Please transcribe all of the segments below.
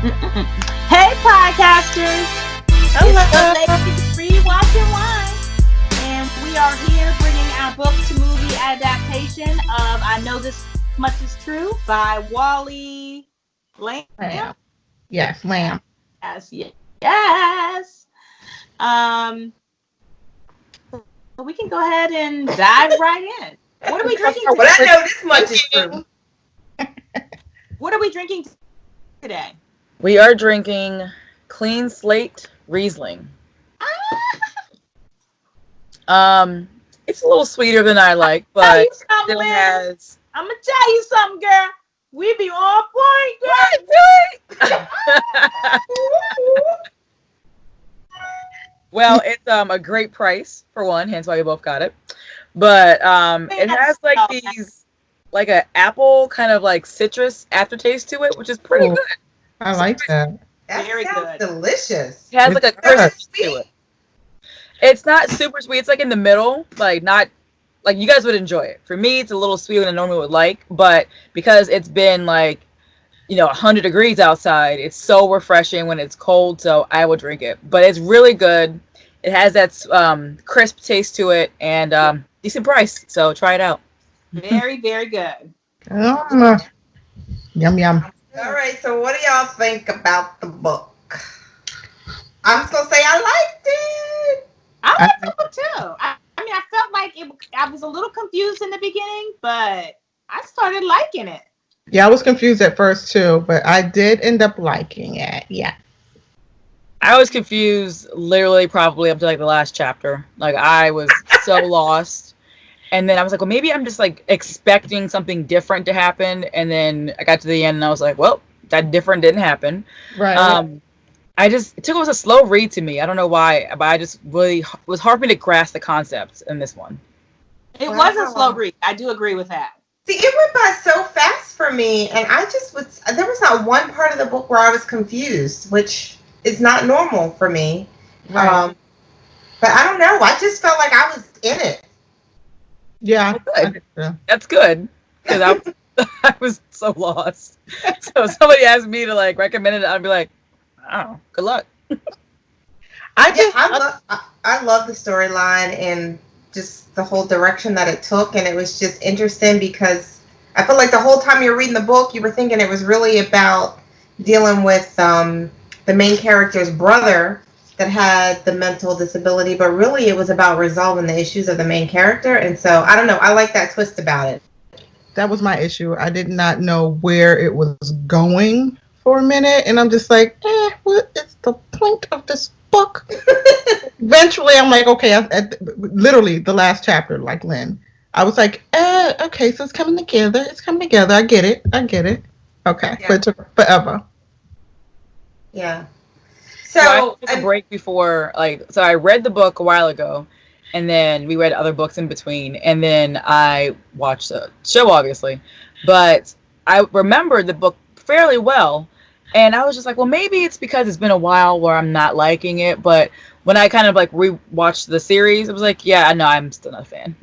Hey, podcasters! Hello. It's the Ladies Free Watching Wine, and we are here bringing our book to movie adaptation of I Know This Much Is True by Wally Lamb. Yes, Lamb. Yes. So we can go ahead and dive right in. What are we drinking today? Well, I know this much is true. What are we drinking today? We are drinking Clean Slate Riesling. It's a little sweeter than I like, but still has. I'm gonna tell you something, girl. We be on point, girl. Well, it's a great price for one, hence why we both got it. But it has like these, like an apple kind of like citrus aftertaste to it, which is pretty good. I like that. That Very sounds good. delicious. It has like a It's good. crisp to it. It's not super sweet. It's like in the middle, like not like you guys would enjoy it. For me, it's a little sweeter than I normally would like, but because it's been like 100 degrees outside, it's so refreshing when it's cold. So I will drink it. But it's really good. It has that crisp taste to it and decent price. So try it out. Very, very good. Yum yum. All right, so what do y'all think about the book? I'm just gonna say I liked it. I liked the book too. I mean, I felt like I was a little confused in the beginning, but I started liking it. Yeah, I was confused at first too, but I did end up liking it. Yeah. I was confused literally probably up to like the last chapter. Like I was so lost. And then I was like, well, maybe I'm just like expecting something different to happen. And then I got to the end and I was like, well, that different didn't happen. Right. It was a slow read to me. I don't know why, but I just really was hard for me to grasp the concepts in this one. It was a slow read. I do agree with that. See, it went by so fast for me, and there was not one part of the book where I was confused, which is not normal for me. Right. But I don't know. I just felt like I was in it. Yeah. Good. That's good because I was so lost. So if somebody asked me to like recommend it, I'd be like, oh, good luck. I love the storyline and just the whole direction that it took, and it was just interesting because I feel like the whole time you were reading the book, you were thinking it was really about dealing with the main character's brother that had the mental disability, but really it was about resolving the issues of the main character. And so I don't know, I like that twist about it. That was my issue. I did not know where it was going for a minute, and I'm just like, what is the point of this book? Eventually, I'm like, okay, literally the last chapter, like Lynn, I was like, okay, so it's coming together. I get it. Okay, Yeah. but it took forever. Yeah. So So I took a break before, so I read the book a while ago, and then we read other books in between, and then I watched the show, obviously. But I remembered the book fairly well, and I was just like, well, maybe it's because it's been a while where I'm not liking it. But when I kind of like rewatched the series, I was like, yeah, no, I'm still not a fan.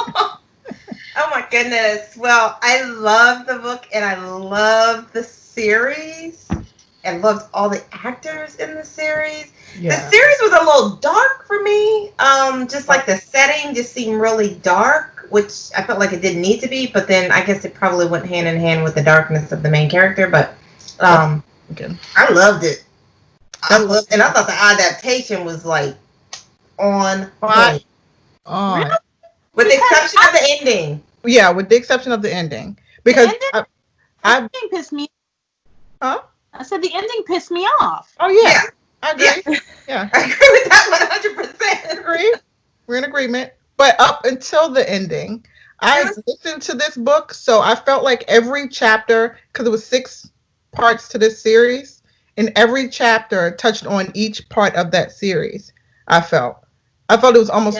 oh my goodness. Well, I love the book and I love the series. And loved all the actors in the series. Yeah. The series was a little dark for me. Just like the setting just seemed really dark, which I felt like it didn't need to be. But then I guess it probably went hand in hand with the darkness of the main character. But Okay. I loved it. And I thought the adaptation was like on point. On. With the exception of the ending. Yeah, with the exception of the ending, because The ending pissed me. Huh? I said the ending pissed me off. Oh yeah, Yeah. I agree. Yeah. I agree with that 100%. Agree. We're in agreement. But up until the ending, I listened to this book, so I felt like every chapter, because it was 6 parts to this series, and every chapter touched on each part of that series. I felt it was almost,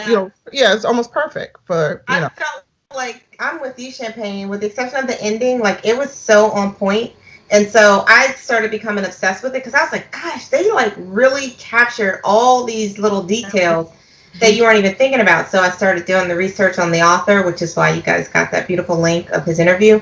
it's almost perfect for, I felt like I'm with you, Champagne, with the exception of the ending, like it was so on point. And so I started becoming obsessed with it because I was like, gosh, they like really captured all these little details that you weren't even thinking about. So I started doing the research on the author, which is why you guys got that beautiful link of his interview.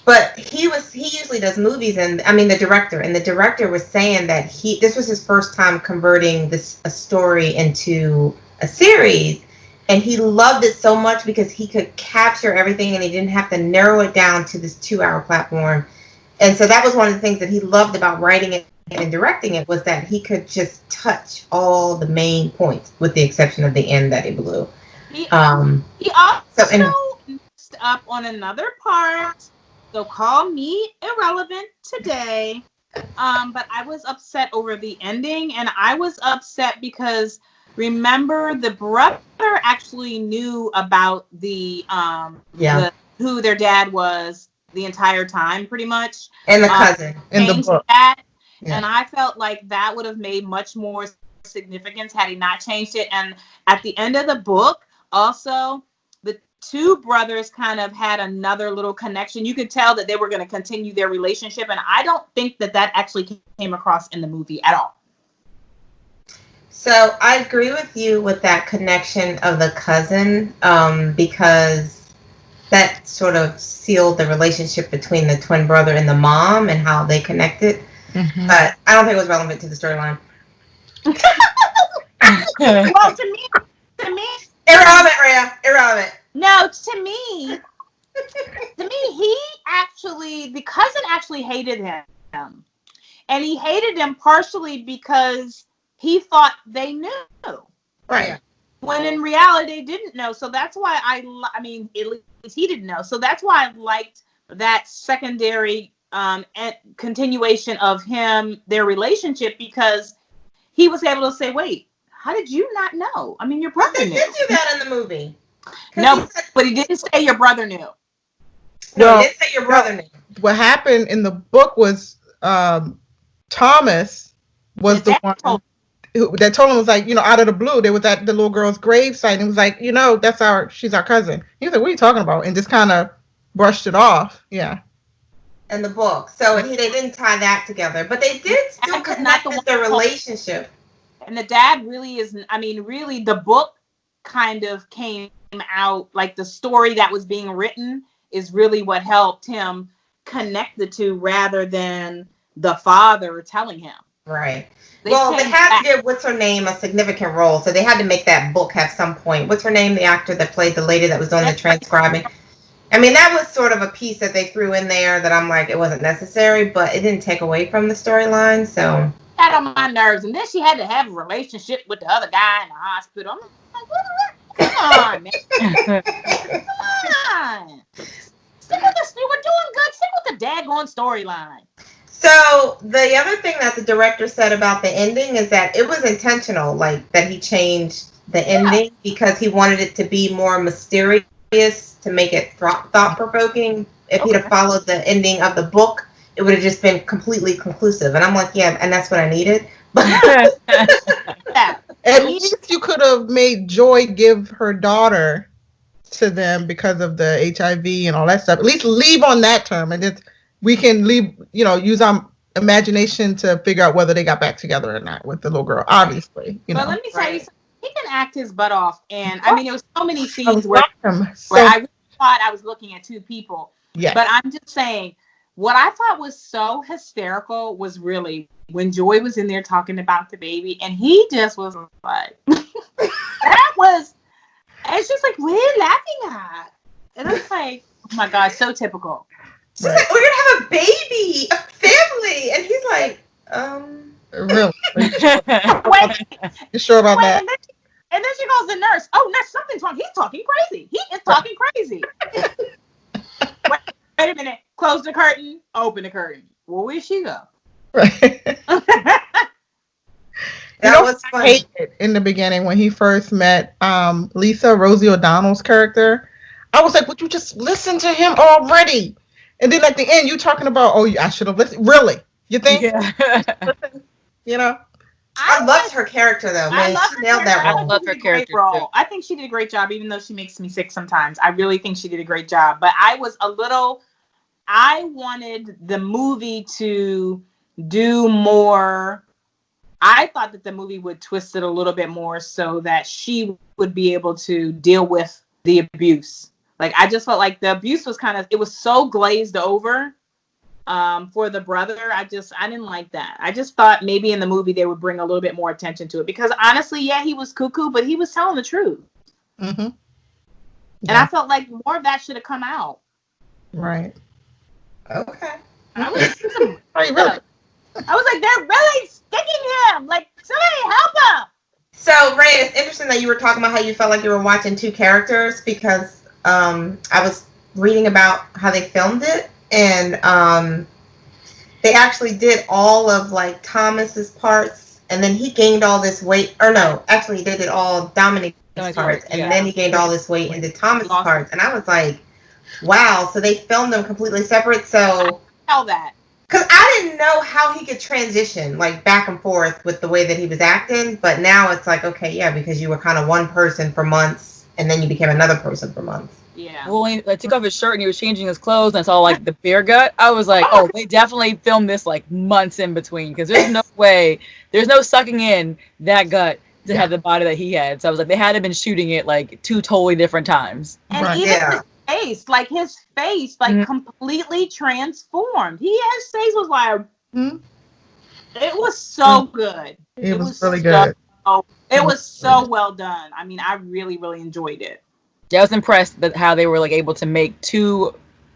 But he usually does movies, and I mean the director was saying that this was his first time converting a story into a series, and he loved it so much because he could capture everything and he didn't have to narrow it down to this 2-hour platform. And so that was one of the things that he loved about writing it and directing it, was that he could just touch all the main points with the exception of the end that he blew. He also messed up on another part. So call me irrelevant today. But I was upset over the ending, and I was upset because remember the brother actually knew about who their dad was the entire time, pretty much. And the cousin in the book. That, yeah. And I felt like that would have made much more significance had he not changed it. And at the end of the book, also, the two brothers kind of had another little connection. You could tell that they were going to continue their relationship, and I don't think that actually came across in the movie at all. So I agree with you with that connection of the cousin, because that sort of sealed the relationship between the twin brother and the mom and how they connected. Mm-hmm. But I don't think it was relevant to the storyline. Well, to me, irrelevant, Rhea. Irrelevant. No, to me, the cousin actually hated him, and he hated him partially because he thought they knew, right? When in reality, they didn't know. So that's why I mean, at least he didn't know. So that's why I liked that secondary continuation of their relationship, because he was able to say, "Wait, how did you not know? I mean, your brother knew." They did do that in the movie. No, but he didn't say your brother knew. No, he didn't say your brother knew. What happened in the book was Thomas was the one that told him, was like, out of the blue, they was at the little girl's gravesite, and it was like, she's our cousin. He was like, what are you talking about? And just kind of brushed it off. Yeah. In the book. So they didn't tie that together, but they did still connect their relationship. And the dad really really the book kind of came out, like the story that was being written is really what helped him connect the two rather than the father telling him. Right. They had to give what's her name a significant role, so they had to make that book have some point. What's her name? The actor that played the lady that was doing the transcribing. I mean, that was sort of a piece that they threw in there that I'm like, it wasn't necessary, but it didn't take away from the storyline. So got on my nerves, and then she had to have a relationship with the other guy in the hospital. I'm like, what? Come on, man. Come on. Stick with this. We were doing good. Stick with the daggone storyline. So the other thing that the director said about the ending is that it was intentional, like that he changed the ending because he wanted it to be more mysterious, to make it thought-provoking. If he'd have followed the ending of the book, it would have just been completely conclusive. And I'm like, yeah, and that's what I needed. At least you could have made Joy give her daughter to them because of the HIV and all that stuff. At least leave on that term, and just we can leave. Use our imagination to figure out whether they got back together or not with the little girl. Obviously, But let me tell you something. He can act his butt off, and I mean, there was so many scenes where I really thought I was looking at two people. Yeah. But I'm just saying, what I thought was so hysterical was really when Joy was in there talking about the baby, and he just was like, that was, it's just like, what are you laughing at? And I was like, oh my God, so typical. She's like, we're going to have a baby, a family. And he's like, Really? Wait. You sure about that? And then she goes, the nurse, oh, nurse, something's wrong. He's talking crazy. He is talking crazy. Wait a minute. Close the curtain. Open the curtain. Well, where'd she go? Right. That was funny. I hated in the beginning when he first met Lisa, Rosie O'Donnell's character. I was like, would you just listen to him already? And then at the end, you talking about, oh, I should have listened. Really? You think? Yeah. I loved her character, though. Man, she nailed that role. I love her character, too. I think she did a great job, even though she makes me sick sometimes. I really think she did a great job. But I wanted the movie to do more. I thought that the movie would twist it a little bit more so that she would be able to deal with the abuse Like, I just felt like the abuse was it was so glazed over for the brother. I didn't like that. I just thought maybe in the movie they would bring a little bit more attention to it, because honestly, yeah, he was cuckoo, but he was telling the truth. Mm-hmm. And I felt like more of that should have come out. Right. Okay. I was Really? I was like, they're really sticking him. Like, somebody help him. So, Ray, it's interesting that you were talking about how you felt like you were watching two characters, because I was reading about how they filmed it, and they actually did all of, like, Thomas's parts, and then he gained all this weight. Or no, actually, they did all Dominick's parts, and then he gained all this weight and did Thomas's parts. And I was like, wow, so they filmed them completely separate. So Tell that. Because I didn't know how he could transition, like, back and forth with the way that he was acting. But now it's like, okay, yeah, because you were kind of one person for months, and then you became another person for months. Yeah. Well, when he took off his shirt and he was changing his clothes and I saw, like, the beer gut, I was like, oh, they definitely filmed this, like, months in between. Because there's no way, there's no sucking in that gut to have the body that he had. So I was like, they had to have been shooting it, like, 2 totally different times. And Right. even his face, completely transformed. His face was like, it was so good. It was really good. It was so well done. I mean, I really, really enjoyed it. Yeah, I was impressed that how they were, like, able to make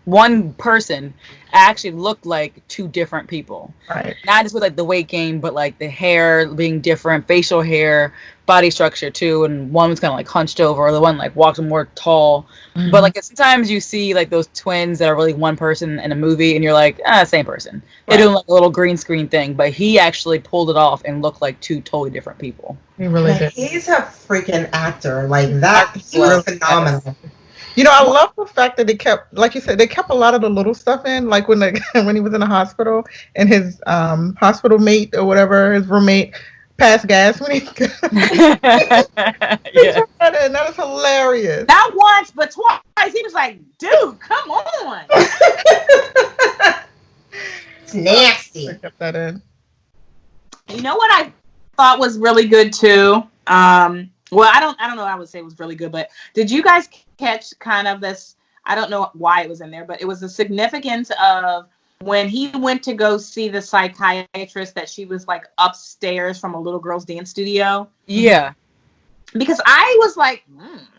one person actually look like 2 different people. Right. Not just with, like, the weight gain, but, like, the hair being different, facial hair, body structure too, and one was kind of like hunched over, or the one like walked more tall. Mm-hmm. But like sometimes you see like those twins that are really one person in a movie, and you're like, same person. They're doing like a little green screen thing, but he actually pulled it off and looked like 2 totally different people. He really did. He's a freaking actor. Like that, he was phenomenal. You know, I love the fact that they kept, like you said, they kept a lot of the little stuff in, like when he was in the hospital and his hospital mate or whatever, his roommate, passed gas when he Yeah. That was hilarious. Not once, but twice. He was like, dude, come on. It's nasty. I kept that in. You know what I thought was really good too? Well, I don't know I would say it was really good, but did you guys catch kind of this, I don't know why it was in there, but it was the significance of when he went to go see the psychiatrist, that she was like upstairs from a little girl's dance studio. Yeah. Because I was like,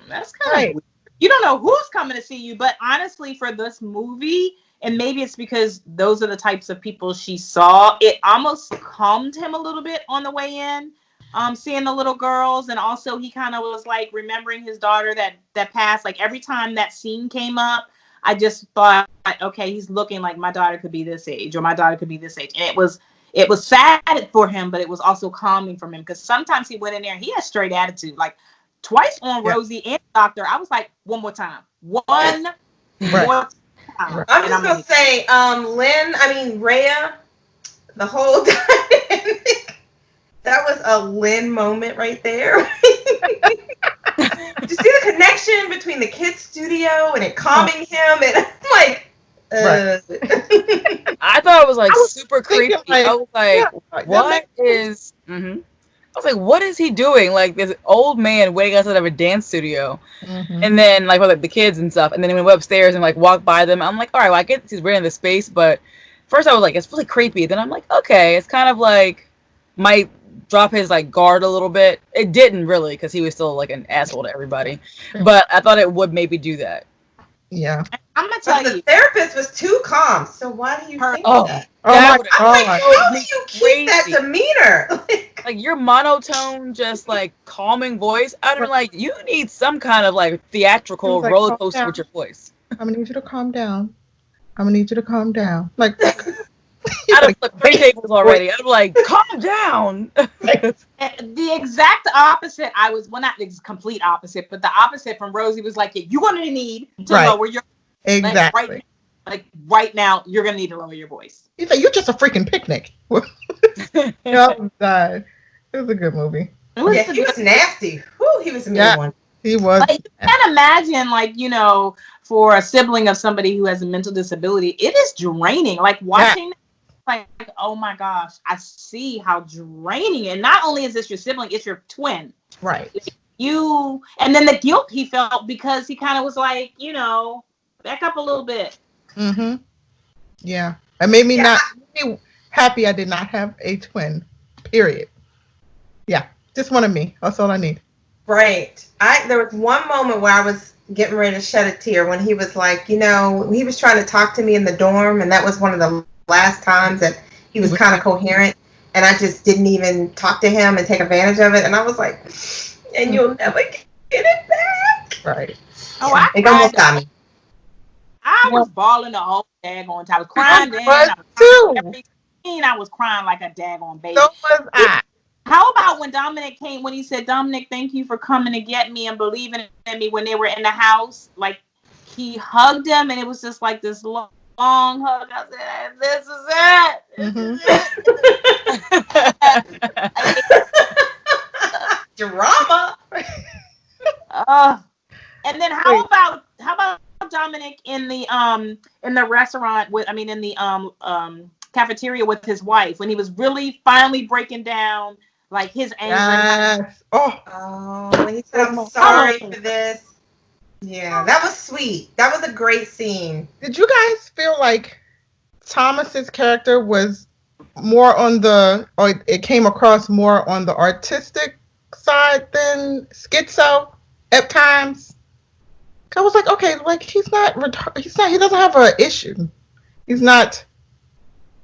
that's kind of weird. You don't know who's coming to see you, but honestly, for this movie, and maybe it's because those are the types of people she saw, it almost calmed him a little bit on the way in, seeing the little girls. And also he kind of was like remembering his daughter that passed. Like every time that scene came up, I just thought, okay, he's looking like my daughter could be this age, or my daughter could be this age. And it was sad for him, but it was also calming for him, because sometimes he went in there and he had straight attitude. Like twice on Rosie and Doctor, I was like, one more time. More time. I'm just going to say, Rhea, the whole dynamic, that was a Lynn moment right there. Did you see the connection between the kids' studio and it calming him? And I'm like, I thought it was like super creepy. Like, I was like, what is? Mm-hmm. I was like, what is he doing? Like this old man waiting outside of a dance studio, and then like with like the kids and stuff, and then we went upstairs and like walked by them. I'm like, all right, well, I get he's renting the space, but first I was like, it's really creepy. Then I'm like, okay, it's kind of like might drop his like guard a little bit. It didn't really, because he was still like an asshole to everybody, but I thought it would maybe do that. Yeah. I'm gonna tell you, the therapist was too calm. So why do you think that? Oh my God. I'm like, how do you keep that demeanor? Like your monotone, just like calming voice. I don't like. You need some kind of like theatrical roller coaster with your voice. I'm gonna need you to calm down. I'm gonna need you to calm down. Like I'd have flipped 3 tables already. I'm like, calm down. The exact opposite. Not the complete opposite, but the opposite from Rosie was like, you're going to need to lower your exactly. Right now, you're going to need to lower your voice. He's like, you're just a freaking picnic. Oh, God. It was a good movie. He was nasty. Whew, he was a mean one. He was. Like, you can't imagine, for a sibling of somebody who has a mental disability, it is draining. Like watching, like, oh my gosh, I see how draining. And not only is this your sibling, it's your twin. Right. and then the guilt he felt because he kind of was like, back up a little bit. Mm-hmm. Yeah. It made me happy I did not have a twin. Period. Yeah. Just one of me. That's all I need. Right. There was one moment where I was getting ready to shed a tear when he was like, he was trying to talk to me in the dorm, and that was one of the last times that he was kind of coherent, and I just didn't even talk to him and take advantage of it, and I was like, and you'll never get it back. Right. Oh, it almost got me. I was bawling the whole daggone time. I was crying then. I was crying like a daggone baby. So was I. How about when Dominick came, when he said, Dominick, thank you for coming to get me and believing in me when they were in the house? Like, he hugged him, and it was just like this long hug. I said, this is it. Drama. And then how about Dominick in the restaurant in the cafeteria with his wife when he was really finally breaking down like his anger. Yes. When he said, I'm sorry for this. Yeah, that was sweet. That was a great scene. Did you guys feel like Thomas's character was more or it came across more on the artistic side than Schizo at times? I was like, okay, like he doesn't have an issue. He's not,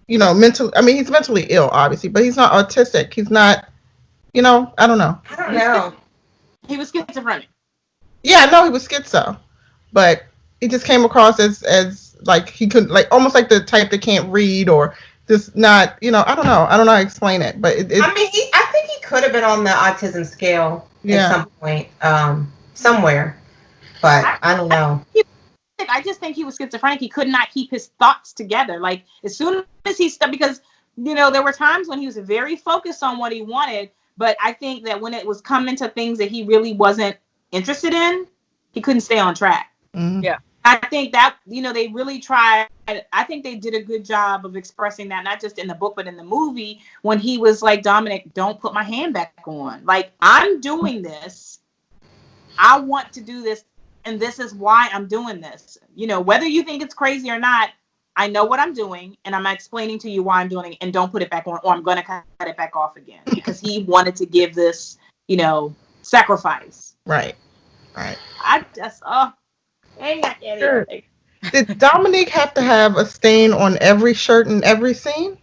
mental. I mean, he's mentally ill, obviously, but he's not autistic. He's not, I don't know. I don't know. He was schizophrenic. Yeah, I know he was schizo, but he just came across as like he couldn't, like almost like the type that can't read or just not, I don't know how to explain it, but I think he could have been on the autism scale at some point, somewhere, but I don't know. I just think he was schizophrenic. He could not keep his thoughts together. Like as soon as he stopped, because there were times when he was very focused on what he wanted, but I think that when it was coming to things that he really wasn't interested in, he couldn't stay on track. Mm-hmm. Yeah. I think that, they really tried. I think they did a good job of expressing that, not just in the book, but in the movie, when he was like, Dominick, don't put my hand back on. Like, I'm doing this. I want to do this. And this is why I'm doing this. Whether you think it's crazy or not, I know what I'm doing. And I'm explaining to you why I'm doing it. And don't put it back on, or I'm going to cut it back off again. Because he wanted to give this, sacrifice. Right. I just, ain't got anything. Did Dominick have to have a stain on every shirt in every scene?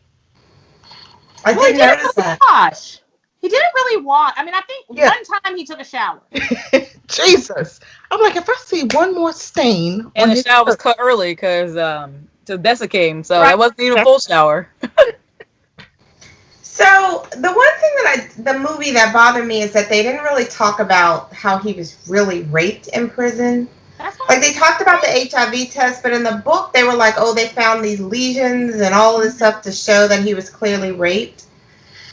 I didn't notice that. Gosh. He didn't really wash. I mean, I think one time he took a shower. Jesus. I'm like, if I see one more stain. And the shower was cut early because Dessa came, so I wasn't even a full shower. So the one thing the movie that bothered me is that they didn't really talk about how he was really raped in prison. Like they talked about the HIV test, but in the book they were like, they found these lesions and all of this stuff to show that he was clearly raped.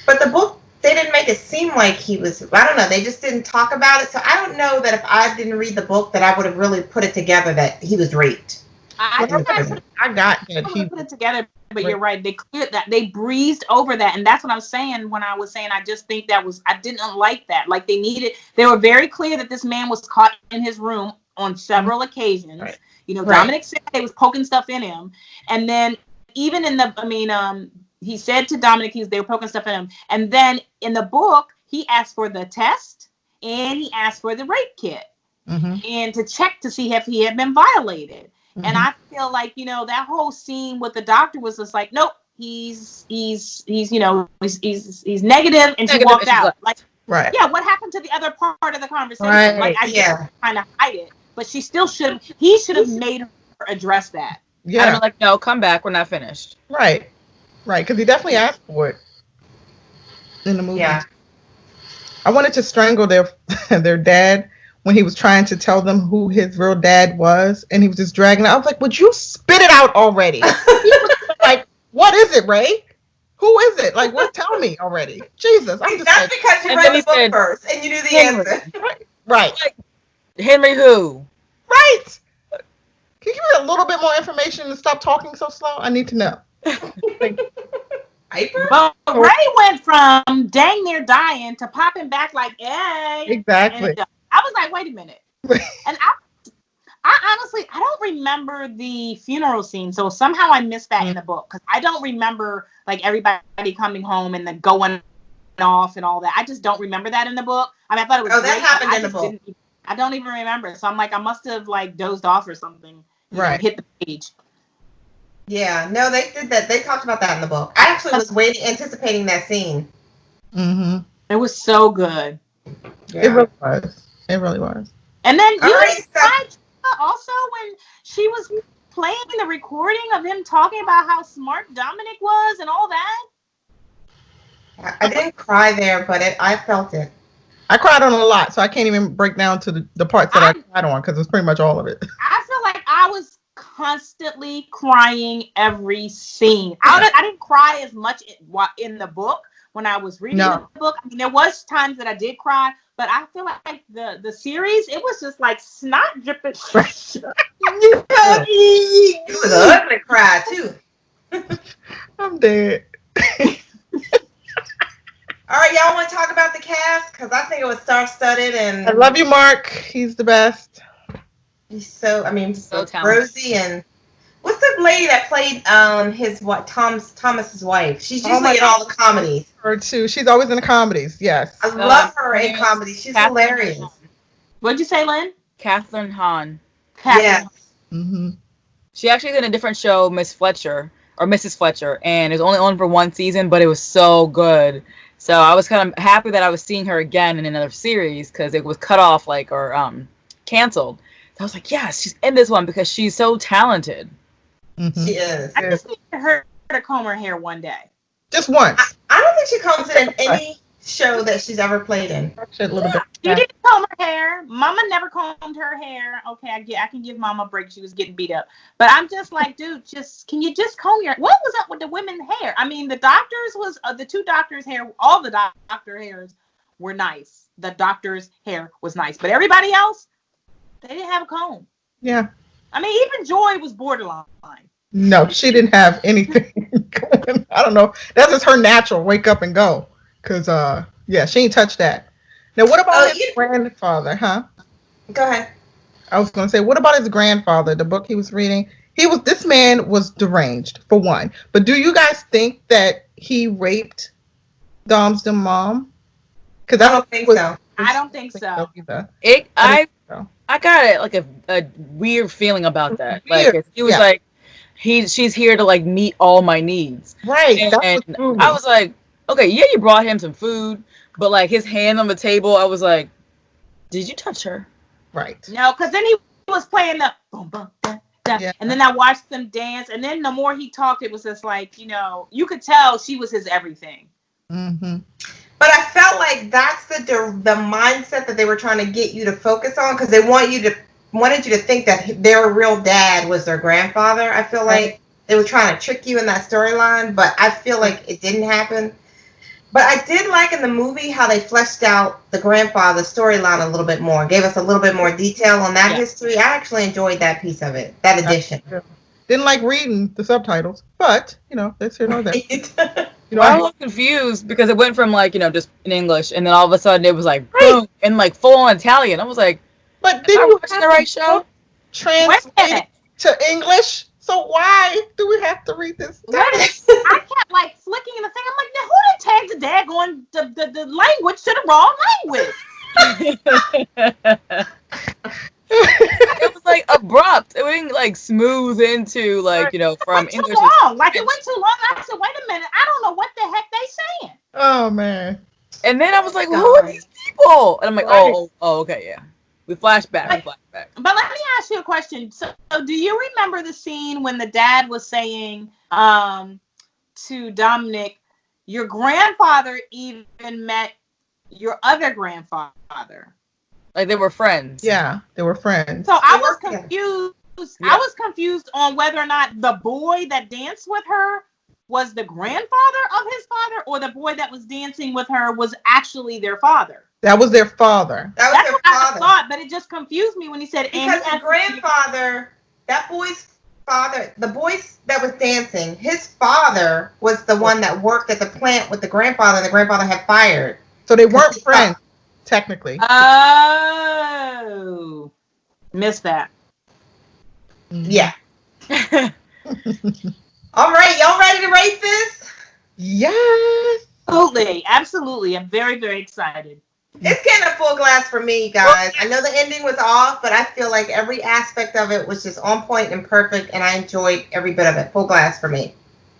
But the book, they didn't make it seem like he was, I don't know, they just didn't talk about it. So I don't know that if I didn't read the book that I would have really put it together that he was raped. I got that he put it together, but you're right. They cleared that. They breezed over that. And that's what I'm saying when I was saying I just think I didn't like that. Like they were very clear that this man was caught in his room on several occasions. Right. Dominick said they was poking stuff in him. And then even he said to Dominick they were poking stuff in him. And then in the book, he asked for the test and he asked for the rape kit and to check to see if he had been violated. Mm-hmm. And I feel like, that whole scene with the doctor was just like, nope, he's negative, and she walked out. Like, right. Yeah, what happened to the other part of the conversation? Right. Like, I just kind of hide it, but he should have made her address that. Yeah. I'd be like, no, come back, we're not finished. Right, because he definitely asked for it in the movie. Yeah. I wanted to strangle their dad when he was trying to tell them who his real dad was, and he was just dragging it. I was like, would you spit it out already? He was like, what is it, Ray? Who is it? Like, what? Tell me already. Jesus. I'm just That's because you read the book first, and you knew the answer. Right. Like, Henry who? Right. Can you give me a little bit more information and stop talking so slow? I need to know. Hyper? But Ray went from dang near dying to popping back like, hey. Exactly. And I was like, wait a minute. And I honestly, I don't remember the funeral scene. So somehow I missed that in the book. Because I don't remember, like, everybody coming home and then going off and all that. I just don't remember that in the book. I mean, I thought it was great, that happened in the book. I don't even remember. So I'm like, I must have, like, dozed off or something. Right. Hit the page. Yeah, no, they did that. They talked about that in the book. I actually was anticipating that scene. Mm-hmm. It was so good. Yeah. It really was. It really was. And then also when she was playing the recording of him talking about how smart Dominick was and all that. I didn't cry there, but I felt it. I cried on a lot, so I can't even break down to the parts that I cried on because it's pretty much all of it. I feel like I was constantly crying every scene. I didn't cry as much in the book when I was reading the book. I mean, there was times that I did cry, but I feel like the series, it was just like snot dripping. It was an ugly cry too. I'm dead. All right, y'all want to talk about the cast? Because I think it was star-studded and... I love you, Mark. He's the best. He's so talented. Rosie and... What's the lady that played Thomas's wife? She's usually in all the comedies. Her too. She's always in the comedies, yes. I love her in comedies. She's hilarious. What'd you say, Lynn? Catherine Hahn. Yes. Mm-hmm. She actually is in a different show, Mrs. Fletcher, and it was only on for one season, but it was so good. So I was kind of happy that I was seeing her again in another series because it was cut off or canceled. So I was like, yes, she's in this one because she's so talented. Mm-hmm. She is. I just need her to comb her hair one day. Just once. I don't think she combs it in any show that she's ever played in. She didn't comb her hair. Mama never combed her hair. Okay, I can give Mama a break. She was getting beat up. But I'm just like, dude, can you just comb your... What was up with the women's hair? I mean, the two doctors' hair, all the doctor hairs were nice. The doctor's hair was nice. But everybody else, they didn't have a comb. Yeah. I mean, even Joy was borderline. No, she didn't have anything going. I don't know. That's just her natural wake up and go. Because, she ain't touched that. Now, what about his grandfather, huh? Go ahead. I was going to say, what about his grandfather, the book he was reading? This man was deranged, for one. But do you guys think that he raped Dom's mom? Because I don't think so. I don't think so. Either. I got a weird feeling about that. Weird. Like, he was like, she's here to like meet all my needs. Right. And I was like, okay, yeah, you brought him some food, but like his hand on the table, I was like, did you touch her? Right. No, because then he was playing the boom, boom, da, da. Yeah. And then I watched them dance, and then the more he talked, it was just like, you could tell she was his everything. Mm-hmm. But I felt like that's the mindset that they were trying to get you to focus on, because they wanted you to think that their real dad was their grandfather. I feel like they were trying to trick you in that storyline, but I feel like it didn't happen. But I did like in the movie how they fleshed out the grandfather storyline a little bit more, gave us a little bit more detail on that history. I actually enjoyed that piece of it, that addition. Didn't like reading the subtitles, but, that's here nor there. I was confused because it went from just in English, and then all of a sudden it was like, boom, and like full on Italian. I was like, but did you watch the right show? Translate to English? So why do we have to read this? I kept like flicking the thing. I'm like, now who did tag the daggone the language to the wrong language? It was like abrupt. It went like smooth into from English. Too long. Like it went too long. I said, wait a minute, I don't know what the heck they saying. Oh man. And then I was like, who are these people? And I'm like, oh, okay, yeah. We flash back. But let me ask you a question. So do you remember the scene when the dad was saying to Dominick, your grandfather even met your other grandfather? Like they were friends. Yeah, they were friends. So I was confused. Yeah. I was confused on whether or not the boy that danced with her was the grandfather of his father, or the boy that was dancing with her was actually their father. That was their father. That's what I thought, but it just confused me when he said, because the grandfather, that boy's father, the boys that was dancing, his father was the one that worked at the plant with the grandfather, and the grandfather had fired. So they weren't friends, technically. Oh, missed that. Yeah. All right, y'all ready to rate this? Yes. Absolutely. I'm very, very excited. It's getting a full glass for me, guys. I know the ending was off, but I feel like every aspect of it was just on point and perfect, and I enjoyed every bit of it. Full glass for me.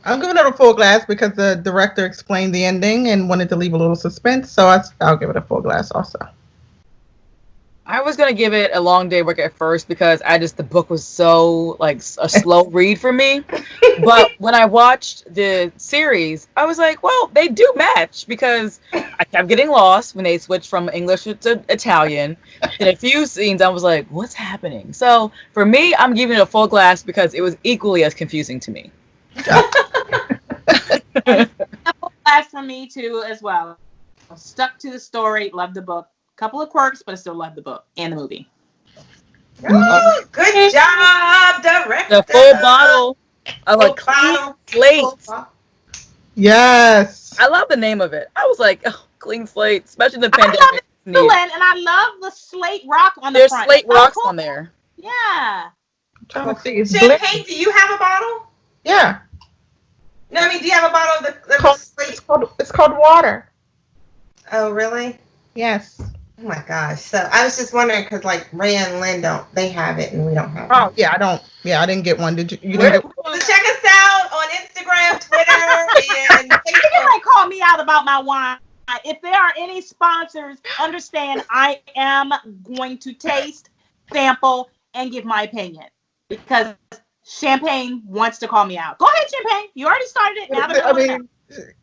I'm giving it a full glass because the director explained the ending and wanted to leave a little suspense, so I'll give it a full glass also. I was gonna give it a long day work at first because the book was so like a slow read for me. But when I watched the series, I was like, well, they do match because I kept getting lost when they switched from English to Italian. In a few scenes, I was like, what's happening? So for me, I'm giving it a full glass because it was equally as confusing to me. A full glass for me too, as well. Stuck to the story, loved the book. Couple of quirks, but I still love the book and the movie. Ooh, good job, director. The full bottle. I like clean slate. Yes. I love the name of it. I was like, oh, clean slate, especially the pandemic. I love it too, and I love the slate rock on the front. There's slate rocks on there. Yeah. I'm trying to see. Champagne, do you have a bottle? Yeah. No, I mean, do you have a bottle of the slate? It's called water. Oh, really? Yes. Oh my gosh! So I was just wondering because like Ray and Lynn they have it and we don't have it. Oh yeah, I don't. Yeah, I didn't get one. Did you? You didn't get one? So check us out on Instagram, Twitter, and You Facebook. might call me out about my wine. If there are any sponsors, understand I am going to taste, sample, and give my opinion because Champagne wants to call me out. Go ahead, Champagne. You already started it. Now that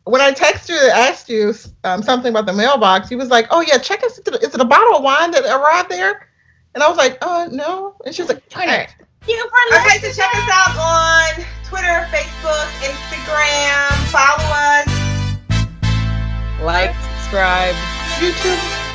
when I texted you, asked you something about the mailbox, he was like, "Oh yeah, check us. Is it a bottle of wine that arrived there?" And I was like, "No." And she was like, "Turn it." Okay, so check us out on Twitter, Facebook, Instagram. Follow us. Like, subscribe. YouTube.